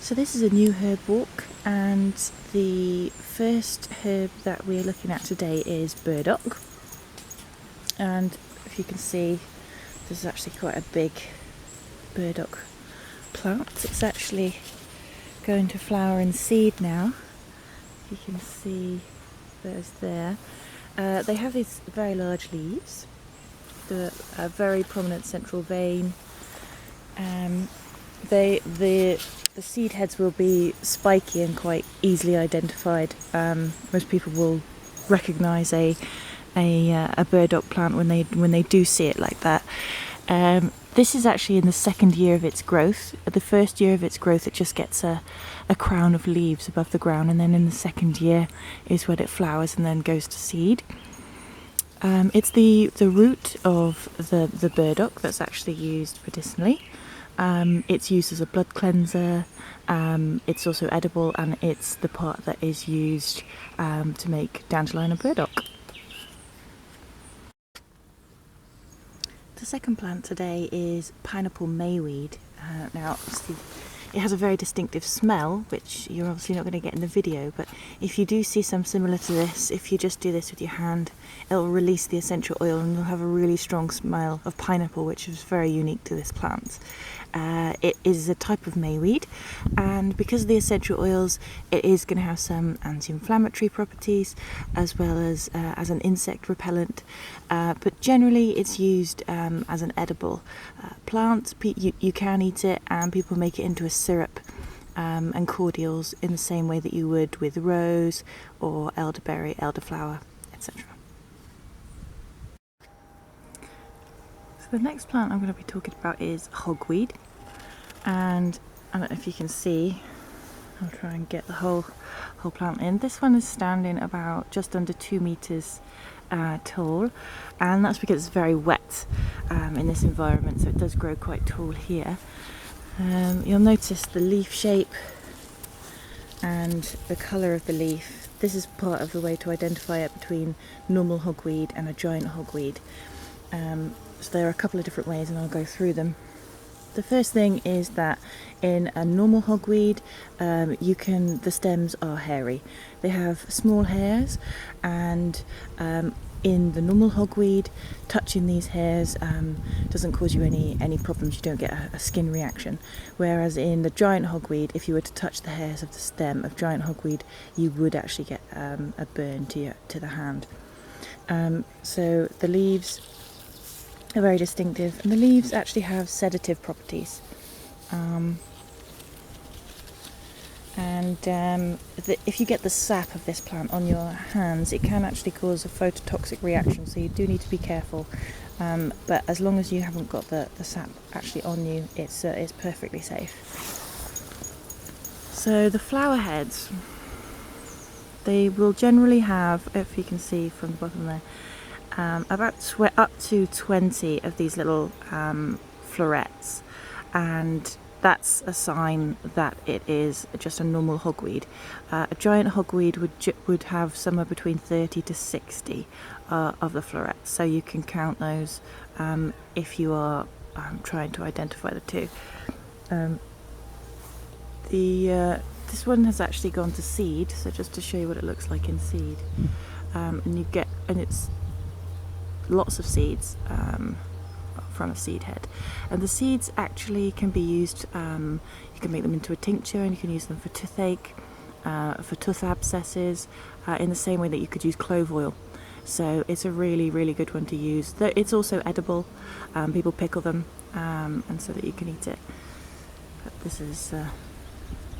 So this is a new herb walk, and the first herb that we're looking at today is burdock. And if you can see, this is actually quite a big burdock plant. It's actually going to flower and seed now. You can see those there. They have these very large leaves, a very prominent central vein. The seed heads will be spiky and quite easily identified. Most people will recognise a burdock plant when they do see it like that. This is actually in the second year of its growth. At the first year of its growth, it just gets a crown of leaves above the ground, and then in the second year is when it flowers and then goes to seed. It's the root of the burdock that's actually used medicinally. It's used as a blood cleanser. It's also edible, and it's the part that is used to make dandelion and burdock. The second plant today is pineapple mayweed. Now, obviously, it has a very distinctive smell, which you're obviously not going to get in the video, but if you do see some similar to this, if you just do this with your hand, it'll release the essential oil and you'll have a really strong smell of pineapple, which is very unique to this plant. It is a type of mayweed, and because of the essential oils, it is going to have some anti-inflammatory properties as well as an insect repellent, but generally it's used as an edible plant. You can eat it, and people make it into a syrup and cordials in the same way that you would with rose or elderberry, elderflower, etc. The next plant I'm going to be talking about is hogweed, and I don't know if you can see, I'll try and get the whole plant in. This one is standing about just under 2 meters tall, and that's because it's very wet in this environment, so it does grow quite tall here. You'll notice the leaf shape and the colour of the leaf. This is part of the way to identify it between normal hogweed and a giant hogweed. So there are a couple of different ways, and I'll go through them. The first thing is that in a normal hogweed, the stems are hairy. They have small hairs, and in the normal hogweed, touching these hairs doesn't cause you any problems. You don't get a skin reaction. Whereas in the giant hogweed, if you were to touch the hairs of the stem of giant hogweed, you would actually get a burn to the hand. So the leaves are very distinctive, and the leaves actually have sedative properties. If you get the sap of this plant on your hands, it can actually cause a phototoxic reaction, so you do need to be careful. But as long as you haven't got the sap actually on you, it's perfectly safe. So the flower heads, they will generally have, if you can see from the bottom there, up to 20 of these little florets, and that's a sign that it is just a normal hogweed. A giant hogweed would have somewhere between 30 to 60 of the florets, so you can count those if you are trying to identify the two. This one has actually gone to seed, so just to show you what it looks like in seed, and it's lots of seeds from a seed head, and the seeds actually can be used, you can make them into a tincture, and you can use them for toothache, for tooth abscesses, in the same way that you could use clove oil. So it's a really, really good one to use. It's also edible. People pickle them, and so that you can eat it. But this is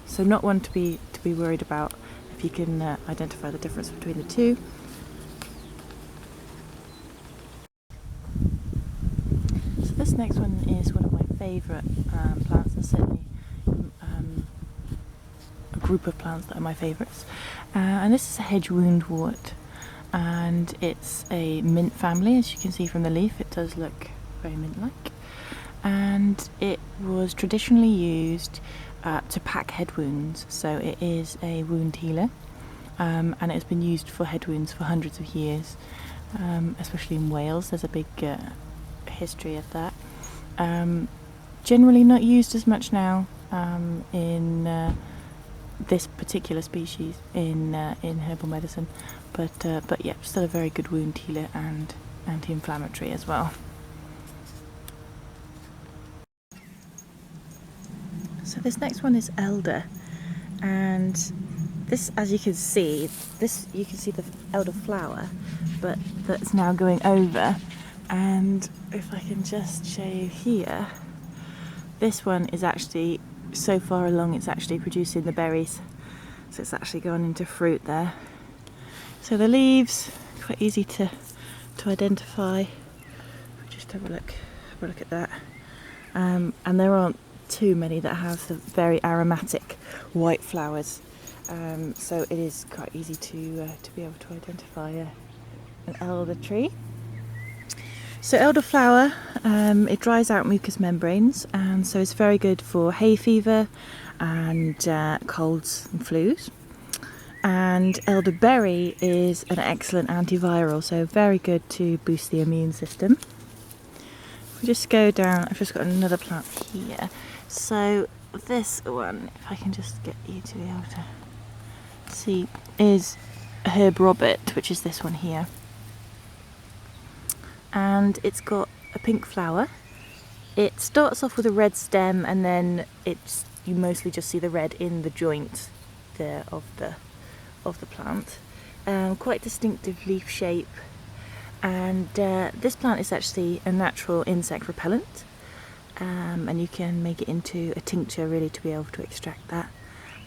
so not one to be worried about if you can identify the difference between the two. This next one is one of my favourite plants, and certainly a group of plants that are my favourites. And this is a hedgewound wort, and it's a mint family. As you can see from the leaf, it does look very mint-like. And it was traditionally used to pack head wounds, so it is a wound healer, and it has been used for head wounds for hundreds of years, especially in Wales. There's a big history of that. Generally not used as much now, in this particular species in herbal medicine, but yeah, still a very good wound healer and anti-inflammatory as well. So this next one is elder, and this, as you can see, you can see the elder flower, but that's now going over. And if I can just show you here, this one is actually so far along, it's actually producing the berries, so it's actually gone into fruit there. So the leaves, quite easy to identify. Just have a look at that. And there aren't too many that have the very aromatic white flowers, so it is quite easy to be able to identify an elder tree. So elderflower, it dries out mucous membranes, and so it's very good for hay fever and colds and flus. And elderberry is an excellent antiviral, so very good to boost the immune system. If we just go down, I've just got another plant here. So this one, if I can just get you to be able to see, is Herb Robert, which is this one here. And it's got a pink flower. It starts off with a red stem, and then you mostly just see the red in the joint there of the plant. Quite distinctive leaf shape, and this plant is actually a natural insect repellent, and you can make it into a tincture really to be able to extract that.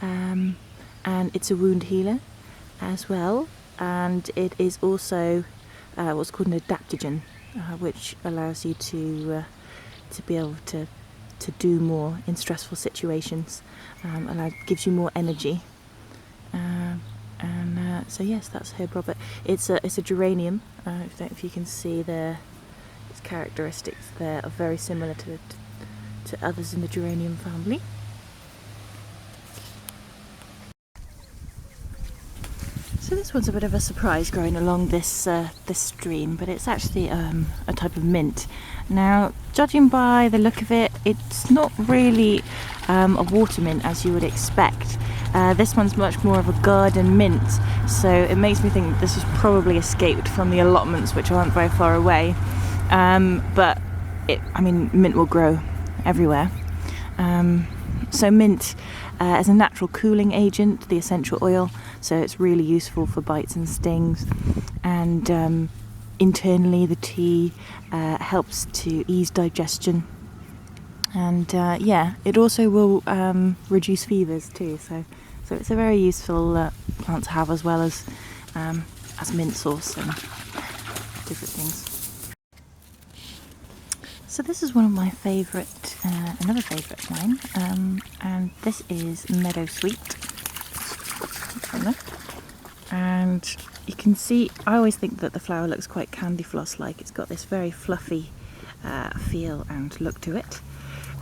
And it's a wound healer as well, and it is also what's called an adaptogen, which allows you to be able to do more in stressful situations, and gives you more energy. So yes, that's Herb Robert. It's a geranium. If you can see there, its characteristics there are very similar to others in the geranium family. So this one's a bit of a surprise growing along this stream, but it's actually a type of mint. Now, judging by the look of it, it's not really a water mint as you would expect. This one's much more of a garden mint, so it makes me think this has probably escaped from the allotments, which aren't very far away. But mint will grow everywhere. So mint as a natural cooling agent, the essential oil, so it's really useful for bites and stings. And internally, the tea helps to ease digestion. And it also will reduce fevers too. So it's a very useful plant to have, as well as mint sauce and different things. So this is one of my favourite, another favourite of mine, and this is Meadowsweet. And you can see, I always think that the flower looks quite candy floss like. It's got this very fluffy feel and look to it.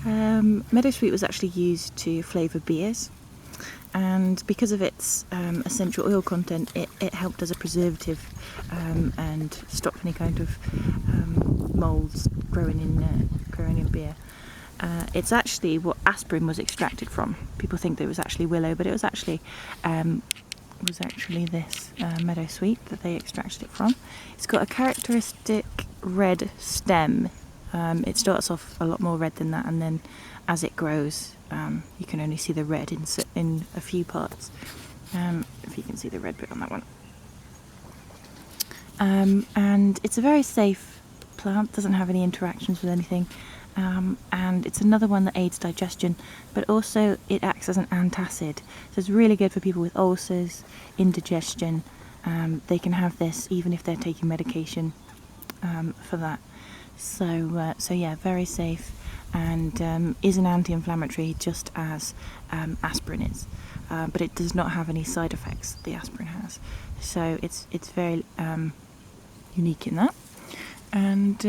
Meadowsweet was actually used to flavour beers, and because of its essential oil content, it helped as a preservative and stop any kind of moulds growing in beer. It's actually what aspirin was extracted from. People think that it was actually willow, but it was actually this meadowsweet that they extracted it from. It's got a characteristic red stem. It starts off a lot more red than that, and then as it grows, you can only see the red in a few parts. If you can see the red bit on that one. And it's a very safe plant, doesn't have any interactions with anything, and it's another one that aids digestion, but also it acts as an antacid, so it's really good for people with ulcers, indigestion. They can have this even if they're taking medication for that. So yeah, very safe, and is an anti-inflammatory just as aspirin is, but it does not have any side effects that the aspirin has. So it's very unique in that, and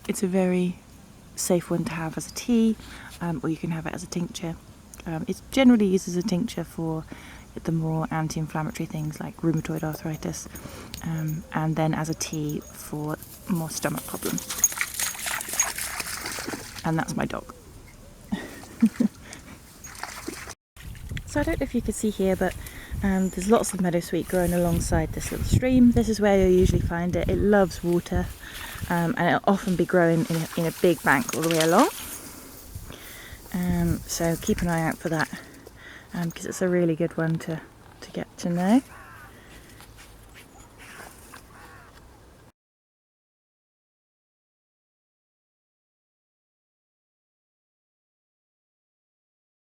it's a very safe one to have as a tea, or you can have it as a tincture. It's generally used as a tincture for the more anti-inflammatory things like rheumatoid arthritis, and then as a tea for more stomach problems. And that's my dog. So I don't know if you can see here, but there's lots of meadowsweet growing alongside this little stream. This is where you'll usually find it. It loves water, and it'll often be growing in a big bank all the way along. So keep an eye out for that, because it's a really good one to get to know.